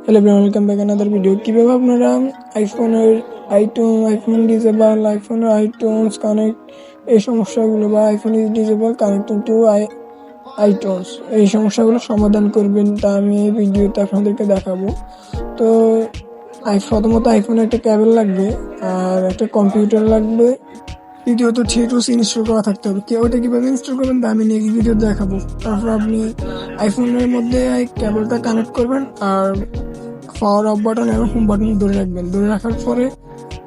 Hello everyone, welcome back another video. কীভাবে আপনারা iPhone disable, আইফোনের আইটিউনস কানেক্ট, এই সমস্যাগুলো বা iPhone is disable connecting two iTunes, এই সমস্যাগুলো সমাধান করবেন তা আমি এই ভিডিওতে আপনাদেরকে দেখাবো। তো প্রথমত আইফোনে একটা কেবল লাগবে আর একটা কম্পিউটার লাগবে, দ্বিতীয়ত থিয়েটার্স ইনস্টল করা থাকতে হবে। ওটা কীভাবে ইনস্টল করবেন তা আমি নেক্সট ভিডিও দেখাবো। তারপর আপনি আইফোনের মধ্যে কেবলটা কানেক্ট করবেন আর পাওয়ার অফ বাটন এবং হোম বাটন ধরে রাখবেন। ধরে রাখার পরে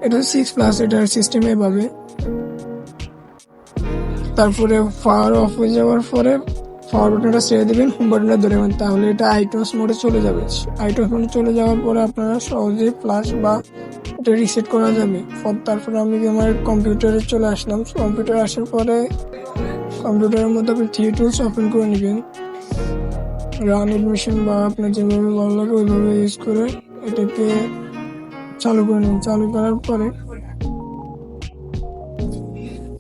এটা 6+, এটার সিস্টেমে পাবে। তারপরে পাওয়ার অফ হয়ে যাওয়ার পরে পাওয়ার বাটনটা ছেড়ে দেবেন, হোম বাটনটা ধরে নেবেন, তাহলে এটা আইটিউনস মোডে চলে যাবে। আইটিউনস মোডে চলে যাওয়ার পরে আপনারা সহজে ফ্ল্যাশ বা এটা রিসেট করা যাবে। তারপরে আমি আমার কম্পিউটারে চলে আসলাম। কম্পিউটারে আসার পরে কম্পিউটারের মধ্যে আপনি থিয়েটার্স ওপেন করে নেবেন, রান এডমিশন বা আপনার যেভাবে ভালো লাগে ওইভাবে ইউজ করে এটাকে চালু করে নেবেন। চালু করার পরে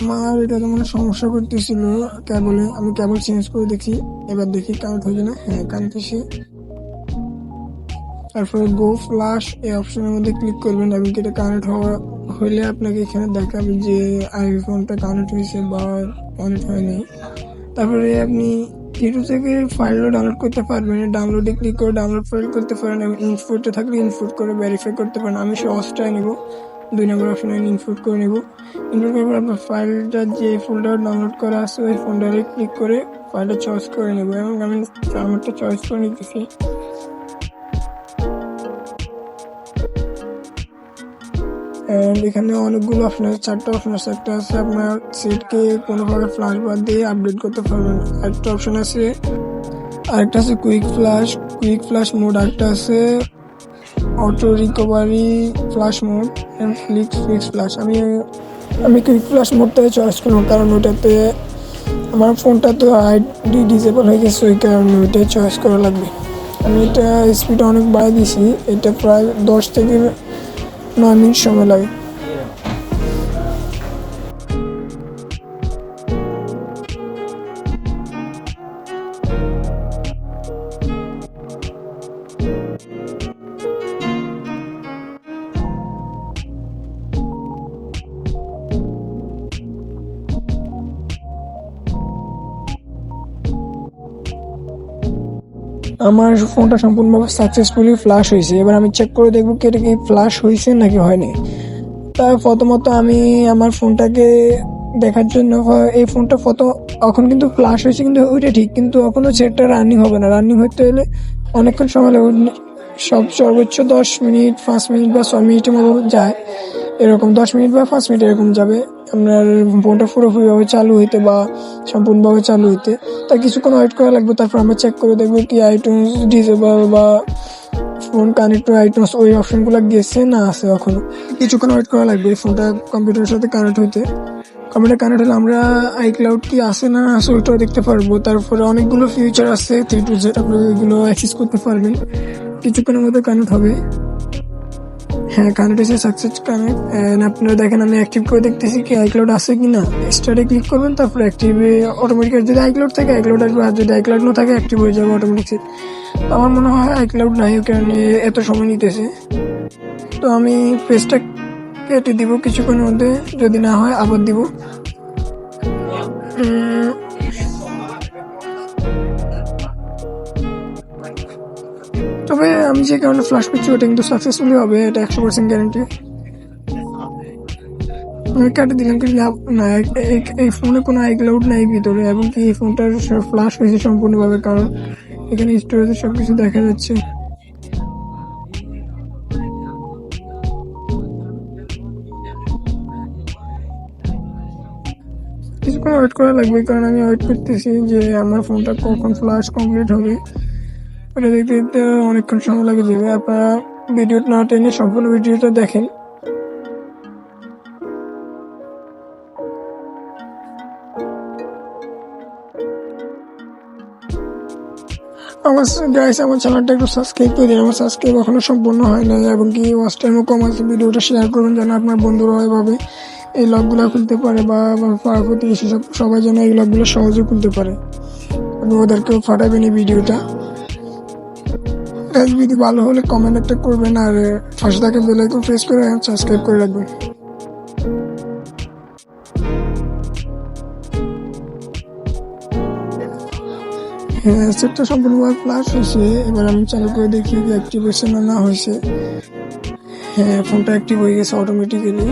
আমার এটা মানে সমস্যা করতেছিল কেবলে, আমি কেবল চেঞ্জ করে দেখি, এবার দেখি কানেক্ট হয়ে না। হ্যাঁ, কানেক্ট হয়েছে। তারপরে গো ফ্ল্যাশ এই অপশনের মধ্যে ক্লিক করবেন এবং এটা কানেক্ট হইলে আপনাকে এখানে দেখাবে যে আইফোনটা কানেক্ট হয়েছে বা কানেক্ট হয়নি। তারপরে আপনি ইউটিউব থেকে ফাইলও ডাউনলোড করতে পারবেন। ডাউনলোডে ক্লিক করে ডাউনলোড ফাইল করতে পারেন এবং ইনপুটে থাকলে ইনপুট করে ভেরিফাই করতে পারেন। আমি সহজটাই নেব, 2 নম্বর অপশনে ইনপুট করে নেব। ইনপুট করার পর আপনার ফাইলটা যে ফোল্ডার ডাউনলোড করা আছে ওই ফোল্ডারে ক্লিক করে ফাইলটা চয়েস করে নেব এবং আমি আমারটা চয়েস করে নিতেছি। এখানে অনেকগুলো অপশন আছে, 4টা অপশন আছে। একটা আছে আপনার সেটকে কোনোভাবে ফ্ল্যাশ বাদ দিয়ে আপডেট করতে পারবেন, আরেকটা অপশন আছে, আরেকটা আছে কুইক ফ্ল্যাশ মোড, আরেকটা আছে auto recovery flash mode and fix flash. আমি কুইক ফ্ল্যাশ মোডটাই চয়েস করলাম, কারণ ওইটাতে আমার ফোনটা তো আইডি ডিসেবল হয়ে গেছে, ওই কারণে ওইটাই চয়েস করা লাগবে। আমি এটা স্পিড অনেক বাড়িয়ে দিছি, এটা প্রায় 10 থেকে 9 মিনিট সময় লাগে। আমার ফোনটা সম্পূর্ণভাবে সাকসেসফুলি ফ্ল্যাশ হয়েছে। এবার আমি চেক করে দেখবো কি এটা কি ফ্ল্যাশ হয়েছে নাকি হয়নি। তাই প্রথমত আমি আমার ফোনটাকে দেখার জন্য, এই ফোনটা এখন কিন্তু ফ্ল্যাশ হয়েছে কিন্তু ওইটা ঠিক, কিন্তু এখনও সেটটা রানিং হবে না। রানিং হতে হলে অনেকক্ষণ সময় লাগবে, সর্বোচ্চ 10 মিনিট, 5 মিনিট বা 6 মিনিটের মতো যায়, এরকম 10 মিনিট বা 5 মিনিট এরকম যাবে আপনার ফোনটা পুরোপুরিভাবে চালু হইতে বা সম্পূর্ণভাবে চালু হইতে। তাই কিছুক্ষণ ওয়েট করা লাগবে। তারপর আমরা চেক করে দেখবো কি আইটিউনস ডিসেবল বা ফোন কানেক্ট টু আইটিউনস ওই অপশনগুলো গেছে না আছে। এখনো কিছুক্ষণ ওয়েট করা লাগবে ফোনটা কম্পিউটারের সাথে কানেক্ট হইতে। কম্পিউটার কানেক্ট হলে আমরা আইক্লাউড কি আছে না আছে ওইটাও দেখতে পারবো। তারপরে অনেকগুলো ফিচার আছে A to Z, আপনি এগুলো অ্যাক্সেস করতে পারবেন। কিছুক্ষণের মধ্যে কানেক্ট হবে। হ্যাঁ, কানেক্ট হয়েছে, সাকসেস কানেক্ট। আপনারা দেখেন আমি অ্যাক্টিভ করে দেখতেছি কি আইক্লাউড আছে কিনা। স্টার্টে ক্লিক করবেন, তারপর অ্যাক্টিভে অটোমেটিক, যদি আইক্লাউড থাকে আইক্লাউড আসবে, আর যদি আইক্লাউড না থাকে অ্যাক্টিভ হয়ে যাবে অটোমেটিক। তো আমার মনে হয় আইক্লাউড নাই, কারণ এত সময় নিতেছে। তো আমি পেজটা কেটে দিব কিছুক্ষণের মধ্যে, যদি না হয় আবার দিব। তবে আমি যে কারণে ফ্ল্যাশ পেয়েছি ওটা কিন্তু সাকসেসফুলি হবে, এটা 100% গ্যারান্টি। আমি কাটে দিলাম কি লাভ না, এই ফোনে কোনো আইক্লাউড নাই ভিতরে, এবং কি এই ফোনটার ফ্ল্যাশ হয়েছে সম্পূর্ণভাবে, কারণ এখানে স্টোরেজে সবকিছু দেখা যাচ্ছে। কিছুক্ষণ ওয়েট করা লাগবে, কারণ আমি ওয়েট করতেছি যে আমার ফোনটা কখন ফ্ল্যাশ কমপ্লিট হবে। ওটা দেখতে দেখতে অনেকক্ষণ সময় লাগে যাবে। আপনারা ভিডিওটা না টেনে সম্পূর্ণ ভিডিওটা দেখেন। আমার চ্যানেলটা একটু সাবস্ক্রাইব করে দিন, আমার সাবস্ক্রাইব এখনো সম্পূর্ণ হয় না, এবং কি ওয়াচ টাইমও কম আছে। ভিডিওটা শেয়ার করবেন যেন আপনার বন্ধুরা এভাবে এই লকগুলো খুলতে পারে, বা পার্বতী এসব সবাই যেন এই লকগুলো সহজে খুলতে পারে। আপনি ওদেরকেও ফাটাবেন এই ভিডিওটা। গাইস ভিডিও ভালো হলে কমেন্ট একটা করবেন, আর পাশে থাকা বেল আইকন প্রেস করে সাবস্ক্রাইব করে রাখবেন। হ্যাঁ, সেটটা সম্পূর্ণভাবে ফ্লাশ হয়েছে। এবার আমি চালু করে দেখি অ্যাক্টিভ হয়েছে না হয়েছে। হ্যাঁ, ফোনটা অ্যাক্টিভ হয়ে গেছে অটোমেটিক্যালি।